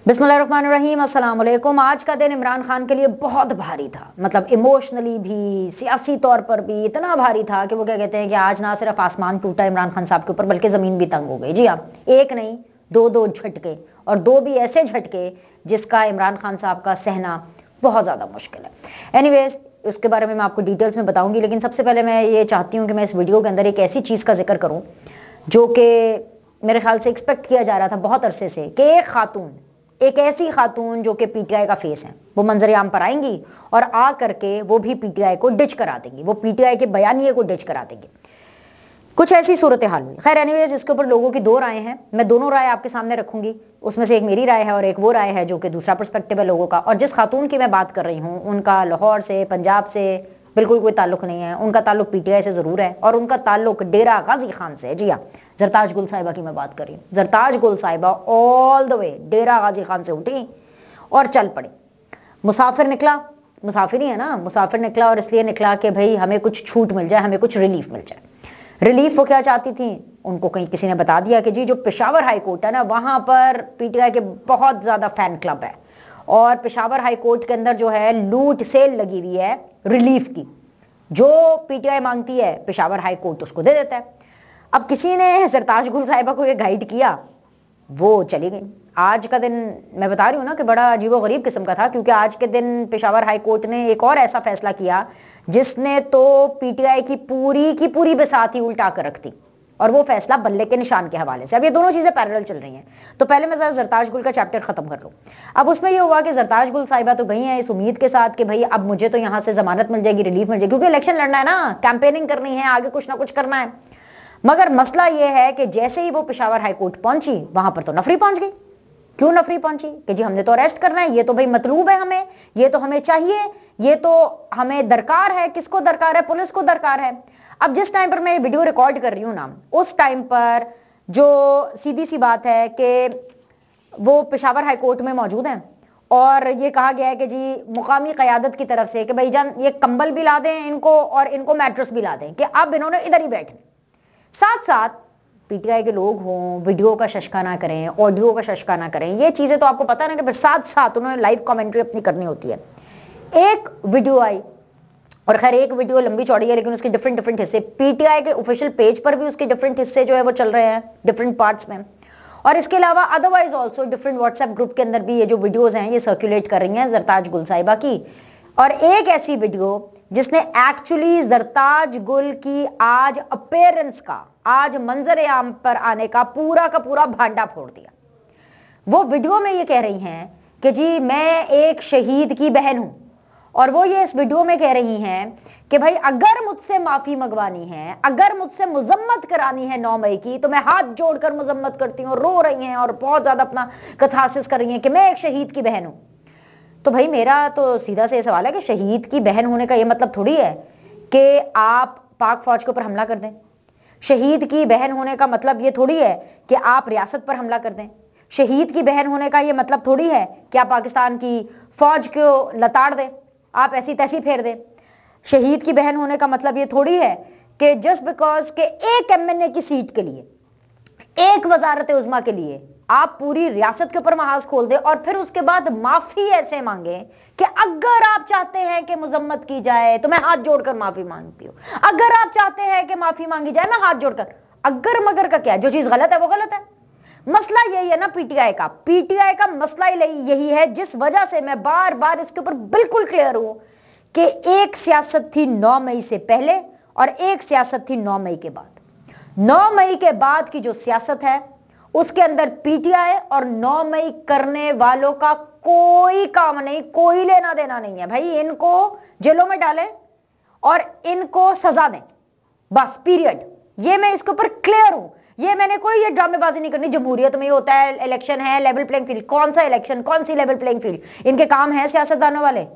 बिस्मिल्लाहिर्रहमानिर्रहीम, अस्सलाम वालेकुम। आज का दिन इमरान खान के लिए बहुत भारी था, मतलब इमोशनली भी, सियासी तौर पर भी इतना भारी था कि वो क्या कहते हैं कि आज ना सिर्फ आसमान टूटा इमरान खान साहब के ऊपर, बल्कि जमीन भी तंग हो गई। जी हाँ, एक नहीं दो झटके, और दो भी ऐसे झटके जिसका इमरान खान साहब का सहना बहुत ज्यादा मुश्किल है। एनीवेज, उसके बारे में मैं आपको डिटेल्स में बताऊंगी, लेकिन सबसे पहले मैं ये चाहती हूँ कि मैं इस वीडियो के अंदर एक ऐसी चीज का जिक्र करूँ जो कि मेरे ख्याल से एक्सपेक्ट किया जा रहा था बहुत अरसे से, कि एक ऐसी खातून जो कि पीटीआई का फेस है, वो मंजर-ए-आम पर आएंगी और आ करके वो भी पीटीआई को डिच करा देंगी, वो पीटीआई के बयानिए को डिच करा देंगी। कुछ ऐसी सूरत हाल हुई। खैर एनीवेज, इसके ऊपर लोगों की दो राय हैं, मैं दोनों राय आपके सामने रखूंगी। उसमें से एक मेरी राय है और एक वो राय है जो कि दूसरा पर्सपेक्टिव है लोगों का। और जिस खातून की मैं बात कर रही हूँ, उनका लाहौर से, पंजाब से बिल्कुल कोई ताल्लुक नहीं है। उनका ताल्लुक पीटीआई से जरूर है और उनका ताल्लुक डेरा गाजी खान से है। जी हाँ, जरताज गुल साहिबा की मैं बात कर रही हूँ। जरताज गुल साहिबा ऑल द वे डेरा गाजी खान से उठी और चल पड़ी। मुसाफिर निकला, मुसाफिर ही है ना, मुसाफिर निकला और इसलिए निकला कि भाई हमें कुछ छूट मिल जाए, हमें कुछ रिलीफ मिल जाए। रिलीफ वो क्या चाहती थी, उनको कहीं किसी ने बता दिया कि जी जो पेशावर हाई कोर्ट है ना, वहां पर पीटीआई के बहुत ज्यादा फैन क्लब है और पेशावर हाई कोर्ट के अंदर जो है लूट सेल लगी हुई है रिलीफ की। जो पीटीआई मांगती है पेशावर हाई कोर्ट उसको दे देता है। अब किसी ने जरताज गुल साहिबा को ये गाइड किया, वो चली गई। आज का दिन मैं बता रही हूँ ना कि बड़ा अजीबो-गरीब किस्म का था, क्योंकि आज के दिन पेशावर हाई कोर्ट ने एक और ऐसा फैसला किया जिसने तो पीटीआई की पूरी बिसात ही उल्टा कर रख दी, और वो फैसला बल्ले के निशान के हवाले से। अब ये दोनों चीजें पैरेलल चल रही हैं, तो पहले मैं जरा जरताज गुल का चैप्टर खत्म कर लूं। अब उसमें ये हुआ कि जरताज गुल साहिबा तो गई हैं इस उम्मीद के साथ कि भाई अब मुझे तो यहां से जमानत मिल जाएगी, रिलीफ मिल जाएगी, क्योंकि इलेक्शन लड़ना है ना, कैंपेनिंग करनी है, आगे कुछ ना कुछ करना है। मगर मसला यह है कि जैसे ही वो पेशावर हाई कोर्ट पहुंची, वहां पर तो नफरी पहुंच गई। क्यों नफरी पहुंची? कि जी हमने तो अरेस्ट करना है, ये तो भाई मतलूब है हमें, ये तो हमें चाहिए, ये तो हमें दरकार है। किसको दरकार है? पुलिस को दरकार है। अब जिस टाइम पर मैं ये वीडियो रिकॉर्ड कर रही हूं ना, उस टाइम पर जो सीधी सी बात है कि वो पेशावर हाई कोर्ट में मौजूद हैं और ये कहा गया है कि जी मुकामी क़यादत की तरफ से कि भाई जान ये कंबल भी ला दें इनको और इनको मैट्रेस भी ला दें कि अब इन्होंने इधर ही बैठे। साथ साथ पीटीआई के लोग हों, वीडियो का शशका ना करें, ऑडियो का शशका ना करें, ये चीजें तो आपको पता है ना, कि साथ साथ उन्होंने लाइव कमेंट्री अपनी करनी होती है। एक वीडियो आई, और खैर एक वीडियो लंबी चौड़ी है, लेकिन उसके डिफरेंट हिस्से पीटीआई के ऑफिशियल पेज पर भी उसके डिफरेंट हिस्से जो है वो चल रहे हैं डिफरेंट पार्ट्स में, और इसके अलावा otherwise also different WhatsApp group के अंदर भी ये जो वीडियोज हैं ये सर्कुलेट कर रही हैं जरताज गुल साहिबा की। और एक ऐसी वीडियो जिसने एक्चुअली जरताज गुल की आज अपीयरेंस का, आज मंजर-ए-आम पर आने का पूरा भांडा फोड़ दिया। वो वीडियो में ये कह रही हैं कि जी मैं एक शहीद की बहन हूं, और वो ये इस वीडियो में कह रही हैं कि भाई अगर मुझसे माफी मंगवानी है, अगर मुझसे मुजम्मत करानी है 9 मई की, तो मैं हाथ जोड़कर मुजम्मत करती हूँ। रो रही हैं और बहुत ज्यादा अपना कथासिस कर रही हैं कि मैं एक शहीद की बहन हूं। तो भाई मेरा तो सीधा से सवाल है कि शहीद की बहन होने का यह मतलब थोड़ी है कि आप पाक फौज के ऊपर हमला कर दें। शहीद की बहन होने का मतलब ये थोड़ी है कि आप रियासत पर हमला कर दें। शहीद की बहन होने का ये मतलब थोड़ी है कि आप पाकिस्तान की फौज को लताड़ दें, आप ऐसी तैसी फेर दें। शहीद की बहन होने का मतलब ये थोड़ी है कि जस्ट बिकॉज के एक एमएनए की सीट के लिए, एक वजारत उज़्मा के लिए आप पूरी रियासत के ऊपर महाज खोल दे और फिर उसके बाद माफी ऐसे मांगे कि अगर आप चाहते हैं कि मुजम्मत की जाए तो मैं हाथ जोड़कर माफी मांगती हूं, अगर आप चाहते हैं कि माफी मांगी जाए मैं हाथ जोड़कर। अगर मगर का क्या है? जो चीज गलत है वो गलत है। मसला यही है ना पीटीआई का मसला यही है, जिस वजह से मैं बार बार इसके ऊपर बिल्कुल क्लियर हूं कि एक सियासत थी 9 मई से पहले और एक सियासत थी 9 मई के बाद। 9 मई के बाद की जो सियासत है उसके अंदर पीटीआई और 9 मई करने वालों का कोई काम नहीं, कोई लेना देना नहीं है। भाई इनको जेलों में डालें और इनको सजा दें, बस पीरियड। ये मैं इसके ऊपर क्लियर हूं। ये मैंने कोई ये ड्रामेबाजी नहीं करनी। जमहूरियत में ये होता है, इलेक्शन है, लेवल प्लेइंग फील्ड। कौन सा इलेक्शन, कौन सी लेवल प्लेइंग फील्ड? इनके काम है सियासतदानों वाले?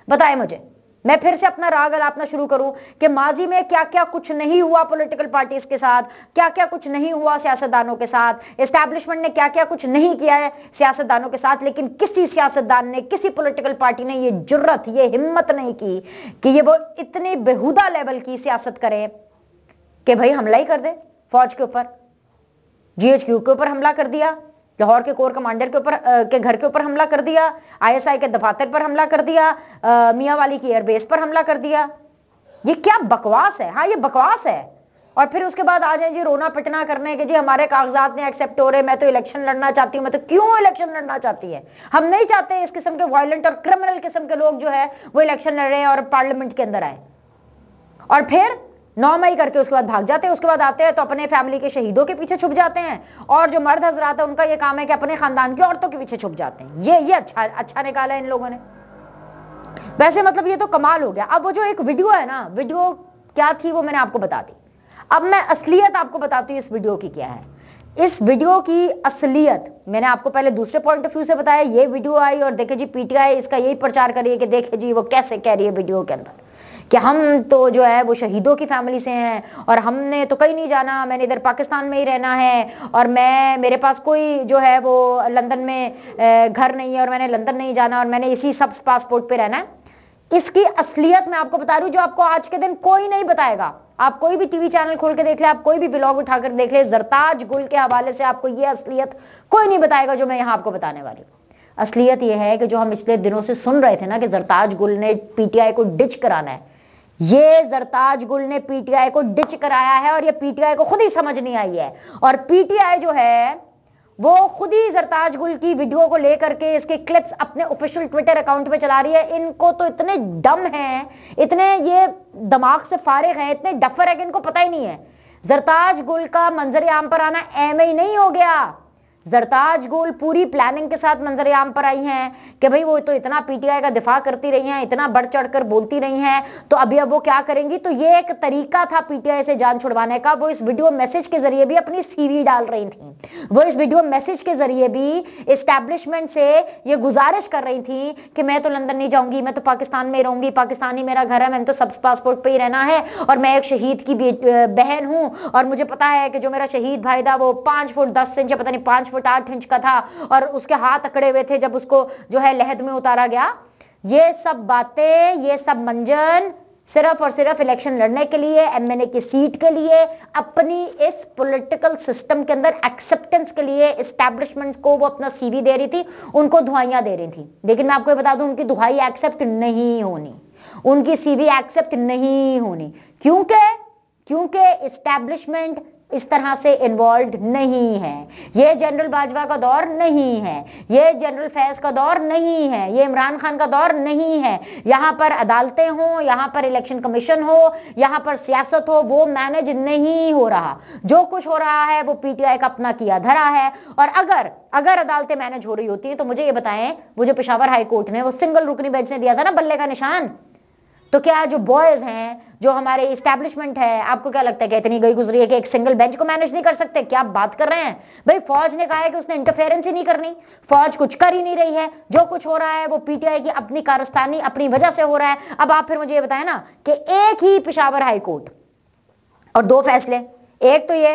बताएं मुझे। मैं फिर से अपना राग अलापना शुरू करूं कि माजी में क्या क्या कुछ नहीं हुआ पॉलिटिकल पार्टीज के साथ, क्या क्या कुछ नहीं हुआ सियासतदानों के साथ, एस्टैब्लिशमेंट ने क्या क्या कुछ नहीं किया है सियासतदानों के साथ, लेकिन किसी सियासतदान ने, किसी पॉलिटिकल पार्टी ने ये जुर्रत, ये हिम्मत नहीं की कि ये वो इतनी बेहुदा लेवल की सियासत करे कि भाई हमला ही कर दे फौज के ऊपर। जीएचक्यू के ऊपर हमला कर दिया, लाहौर के कोर कमांडर के ऊपर के घर के ऊपर हमला कर दिया, ISI के दफातर पर हमला कर दिया, मियां वाली की एयरबेस पर हमला कर दिया। ये क्या बकवास है? हाँ, ये बकवास है। और फिर उसके बाद आ जाए जी रोना पिटना करने के, जी हमारे कागजात नहीं एक्सेप्ट हो रहे, मैं तो इलेक्शन लड़ना चाहती हूँ। मैं तो क्यों इलेक्शन लड़ना चाहती है? हम नहीं चाहते इस किस्म के वायलेंट और क्रिमिनल किस्म के लोग जो है वो इलेक्शन लड़े और पार्लियामेंट के अंदर आए और फिर 9 मई करके उसके बाद भाग जाते हैं। उसके बाद आते हैं तो अपने फैमिली के शहीदों के पीछे छुप जाते हैं, और जो मर्द हजरात है उनका ये काम है कि अपने खानदान की औरतों के पीछे छुप जाते हैं। ये अच्छा निकाला है इन लोगों ने। वैसे मतलब ये तो कमाल हो गया। अब वो जो एक वीडियो है ना, वीडियो क्या थी वो मैंने आपको बता दी। अब मैं असलियत आपको बताती हूँ इस वीडियो की क्या है। इस वीडियो की असलियत मैंने आपको पहले दूसरे पॉइंट ऑफ व्यू से बताया। ये वीडियो आई और देखे जी PTI इसका यही प्रचार करिए कि देखे जी वो कैसे कह रही है वीडियो के अंदर कि हम तो जो है वो शहीदों की फैमिली से हैं और हमने तो कहीं नहीं जाना, मैंने इधर पाकिस्तान में ही रहना है और मेरे पास कोई जो है वो लंदन में घर नहीं है और मैंने लंदन नहीं जाना और मैंने इसी सब पासपोर्ट पे रहना है। इसकी असलियत मैं आपको बता रही हूँ जो आपको आज के दिन कोई नहीं बताएगा। आप कोई भी टीवी चैनल खोल के देख ले, आप कोई भी व्लॉग उठाकर देख ले, जरताज गुल के हवाले से आपको ये असलियत कोई नहीं बताएगा जो मैं यहाँ आपको बताने वाली हूँ। असलियत ये है कि जो हम पिछले दिनों से सुन रहे थे ना कि जरताज गुल ने PTI को डिच कराना है, ये जरताज गुल ने PTI को डिच कराया है और ये PTI को खुद ही समझ नहीं आई है। और PTI जो है वो खुद ही जरताज गुल की वीडियो को लेकर के इसके क्लिप्स अपने ऑफिशियल ट्विटर अकाउंट पे चला रही है। इनको तो इतने डम हैं, इतने ये दिमाग से फारिग हैं, इतने डफर है कि इनको पता ही नहीं है जरताज गुल का मंजर आम पर आना ऐमे ही नहीं हो गया। जरताज गुल पूरी प्लानिंग के साथ मंजर आम पर आई हैं कि भाई वो तो इतना PTI का दिफा करती रही हैं, इतना बढ़ चढ़कर बोलती रही हैं, तो अभी अब वो क्या करेंगी। तो ये एक तरीका था PTI से जान छुड़वाने का। वो इस वीडियो मैसेज के जरिए भी अपनी CV डाल रही थी, वो इस वीडियो मैसेज के जरिए भी एस्टैब्लिशमेंट से ये गुजारिश कर रही थी कि मैं तो लंदन नहीं जाऊंगी, मैं तो पाकिस्तान में रहूंगी, पाकिस्तान ही मेरा घर है, मैंने तो सब पासपोर्ट पे ही रहना है और मैं एक शहीद की बहन हूं और मुझे पता है कि जो मेरा शहीद भाई था वो 5 फुट 10 इंच पता नहीं 5 फुट 8 इंच का था और उसके हाथ अकड़े हुए थे जब उसको जो है लहद में उतारा गया। ये सब बातें, ये सब मंजन सिर्फ और सिर्फ इलेक्शन लड़ने के लिए, MNA की सीट के लिए, अपनी इस पॉलिटिकल सिस्टम के अंदर एक्सेप्टेंस के लिए एस्टैब्लिशमेंट को वो अपना CV दे रही थी, उनको दुहाइयां दे रही थी। लेकिन मैं आपको ये बता दूं उनकी दुहाई एक्सेप्ट नहीं होनी, उनकी CV एक्सेप्ट नहीं होनी। क्योंकि एस्टैब्लिशमेंट इस तरह से इन्वॉल्व नहीं है। ये जनरल बाजवा का दौर नहीं है, ये जनरल फैज का दौर नहीं है, ये इमरान खान का दौर नहीं है। यहां पर अदालतें हो, यहां पर इलेक्शन कमीशन हो, यहां पर सियासत हो, वो मैनेज नहीं हो रहा। जो कुछ हो रहा है वो PTI का अपना किया धरा है। और अगर अदालतें मैनेज हो रही होती हैं तो मुझे ये बताएं, वो जो पेशावर हाई कोर्ट ने वो सिंगल रुकनी बेंच ने दिया था ना बल्ले का निशान, तो क्या जो बॉयज हैं, जो हमारे एस्टैब्लिशमेंट है, आपको क्या लगता है कि इतनी गई गुजरी है कि एक सिंगल बेंच को मैनेज नहीं कर सकते? क्या आप बात कर रहे हैं भाई? फौज ने कहा है कि उसने इंटरफेरेंस ही नहीं करनी, फौज कुछ कर ही नहीं रही है। जो कुछ हो रहा है वो PTI की अपनी कारस्तानी, अपनी वजह से हो रहा है। अब आप फिर मुझे ये बताएं ना कि एक ही पेशावर हाई कोर्ट और 2 फैसले, एक तो ये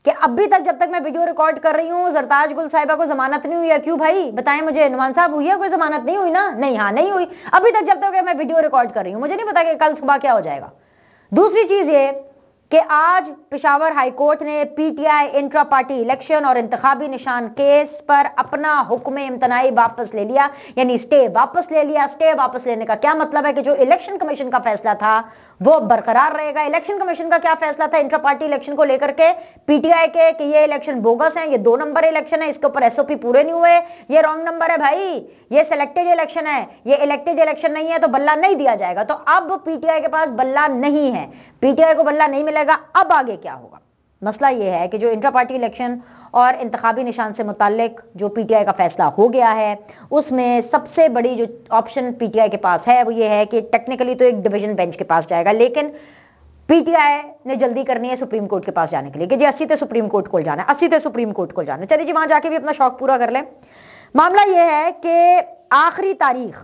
कि अभी तक जब तक मैं वीडियो रिकॉर्ड कर रही हूं जरताज गुल साहिबा को जमानत नहीं हुई है। क्यों भाई बताएं मुझे, नुमान साहब हुई है कोई जमानत? नहीं हुई ना? नहीं, हाँ नहीं हुई अभी तक जब तक मैं वीडियो रिकॉर्ड कर रही हूं। मुझे नहीं पता कि कल सुबह क्या हो जाएगा। दूसरी चीज ये कि आज पेशावर हाई कोर्ट ने PTI इंट्रा पार्टी इलेक्शन और इंतखाबी निशान केस पर अपना हुक्म इम्तनाई वापस ले लिया, यानी स्टे वापस ले लिया। स्टे वापस लेने का क्या मतलब है कि जो इलेक्शन कमीशन का फैसला था वो बरकरार रहेगा। इलेक्शन कमीशन का क्या फैसला था इंट्रा पार्टी इलेक्शन को लेकर के PTI के कि ये इलेक्शन बोगस है, ये 2 नंबर इलेक्शन है, इसके ऊपर SOP पूरे नहीं हुए, ये रॉन्ग नंबर है भाई, ये सिलेक्टेड इलेक्शन है, ये इलेक्टेड इलेक्शन नहीं है तो बल्ला नहीं दिया जाएगा। तो अब PTI के पास बल्ला नहीं है, PTI को बल्ला नहीं मिलेगा। अब आगे क्या होगा? मसला यह है कि जो इंट्रा पार्टी इलेक्शन और इंतखाबी निशान से मुताल्लिक जो PTI का फैसला हो गया है उसमें सबसे बड़ी जो ऑप्शन PTI के पास है वो ये है कि टेक्निकली तो एक डिवीजन बेंच के पास जाएगा, लेकिन PTI ने जल्दी करनी है सुप्रीम कोर्ट के पास जाने के लिए कि जी 80 थे सुप्रीम कोर्ट को जाना है, 80 थे सुप्रीम कोर्ट को जाना है। चलिए जी वहां जाके भी अपना शौक पूरा कर लें। मामला यह है कि आखिरी तारीख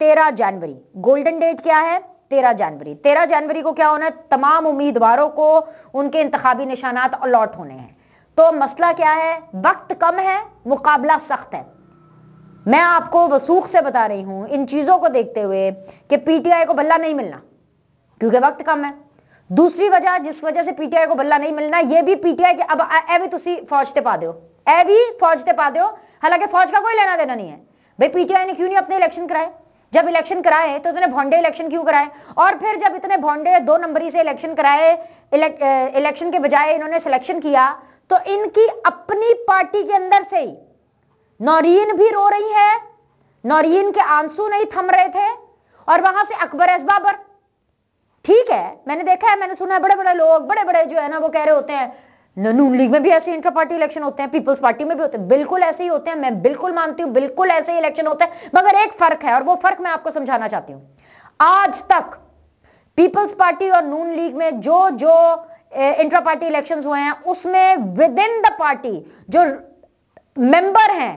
13 जनवरी, गोल्डन डेट क्या है? 13 जनवरी। 13 जनवरी को क्या होना है? तमाम उम्मीदवारों को उनके इंतखाबी निशानात अलॉट होने हैं। तो मसला क्या है? वक्त कम है, मुकाबला सख्त है। मैं आपको वसूख से बता रही हूं इन चीजों को देखते हुए कि PTI को बल्ला नहीं मिलना क्योंकि वक्त कम है। दूसरी वजह जिस वजह से PTI को बल्ला नहीं मिलना, यह भी PTI के अब भी तुसी फौज ते पा दो, ए भी फौज ते पा दो, हालांकि फौज का कोई लेना देना नहीं है भाई। पीटीआई ने क्यों नहीं अपने इलेक्शन कराए? जब इलेक्शन कराए तो इतने भोंडे इलेक्शन क्यों कराए? और फिर जब इतने भोंडे 2 नंबरी से इलेक्शन कराए, इलेक्शन के बजाय इन्होंने सिलेक्शन किया, तो इनकी अपनी पार्टी के अंदर से ही नौरीन भी रो रही है, नौरीन के आंसू नहीं थम रहे थे, और वहां से अकबर एस बाबर। ठीक है, मैंने देखा है, मैंने सुना है, बड़े बड़े लोग, बड़े बड़े जो है ना, वो कह रहे होते हैं नून लीग में भी ऐसे इंटर पार्टी इलेक्शन होते हैं, पीपल्स पार्टी में भी होते हैं। बिल्कुल ऐसे ही होते हैं, मैं बिल्कुल मानती हूं, बिल्कुल ऐसे ही इलेक्शन होते हैं, मगर एक फर्क है, और वो फर्क मैं आपको समझाना चाहती हूं। आज तक पीपल्स पार्टी और नून लीग में जो जो इंटर पार्टी इलेक्शंस हुए हैं, उसमें विद इन द पार्टी जो मेंबर हैं,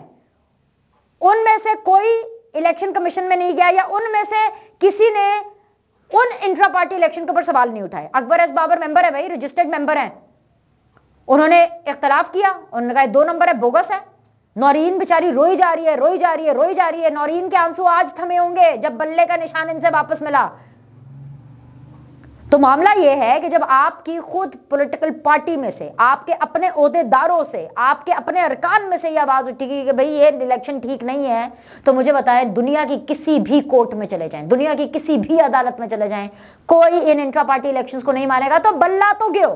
उनमें से कोई इलेक्शन कमीशन में नहीं गया, या उनमें से किसी ने उन इंट्रा पार्टी इलेक्शन के ऊपर सवाल नहीं उठाए। अकबर एस बाबर मेंबर है भाई, रजिस्टर्ड मेंबर है, उन्होंने इख्तलाफ किया, उन्होंने कहा 2 नंबर है, बोगस है। नौरीन बेचारी रोई जा रही है, रोई जा रही है, रोई जा रही है। नौरीन के आंसू आज थमे होंगे जब बल्ले का निशान इनसे वापस मिला। तो मामला यह है कि जब आपकी खुद पॉलिटिकल पार्टी में से, आपके अपने ओहदेदारों से, आपके अपने अरकान में से यह आवाज उठेगी कि भाई ये इलेक्शन ठीक नहीं है, तो मुझे बताएं, दुनिया की किसी भी कोर्ट में चले जाएं, दुनिया की किसी भी अदालत में चले जाएं, कोई इन इंट्रा पार्टी इलेक्शंस को नहीं मानेगा। तो बल्ला तो गयो,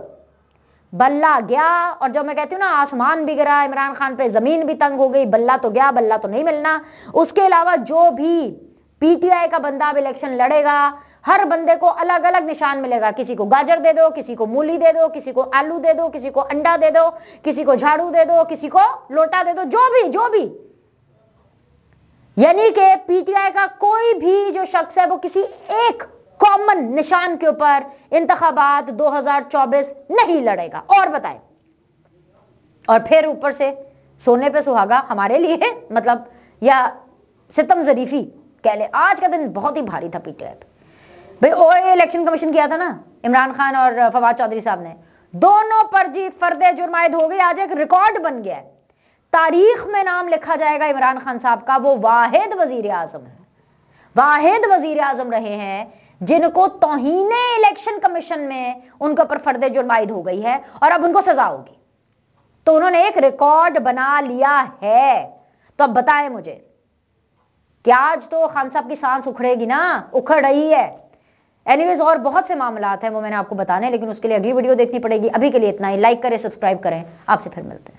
बल्ला गया। और जब मैं कहती हूं ना, आसमान भी गिरा, इमरान खान पे जमीन भी तंग हो गई, बल्ला तो गया, बल्ला तो नहीं मिलना। उसके अलावा जो भी पीटीआई का बंदा अब इलेक्शन लड़ेगा, हर बंदे को अलग अलग निशान मिलेगा। किसी को गाजर दे दो, किसी को मूली दे दो, किसी को आलू दे दो, किसी को अंडा दे दो, किसी को झाड़ू दे दो, किसी को लोटा दे दो, जो भी। यानी कि पीटीआई का कोई भी जो शख्स है, वो किसी एक कॉमन निशान के ऊपर इंतखाबात 2024 नहीं लड़ेगा। और बताएं, और फिर ऊपर से सोने पे सुहागा हमारे लिए, मतलब या सितम जरीफी कह ले। आज का दिन बहुत ही भारी था पीटीआई पे भाई। ओए इलेक्शन कमीशन किया था ना इमरान खान और फवाद चौधरी साहब ने, दोनों पर जी फर्दे जुर्म आयद हो गई। आज एक रिकॉर्ड बन गया है, तारीख में नाम लिखा जाएगा इमरान खान साहब का। वो वाहिद वजीर आजम है, वाहिद वजीर आजम रहे हैं जिनको तौहीने इलेक्शन कमीशन में उनके ऊपर फर्दे जुर्म आयद हो गई है, और अब उनको सजा होगी। तो उन्होंने एक रिकॉर्ड बना लिया है। तो अब बताएं मुझे कि आज तो खान साहब की सांस उखड़ेगी ना, उखड़ रही है। एनीवेज, और बहुत से मामलात हैं, वो मैंने आपको बताने, लेकिन उसके लिए अगली वीडियो देखनी पड़ेगी। अभी के लिए इतना ही। लाइक करें, सब्सक्राइब करें, आपसे फिर मिलते हैं।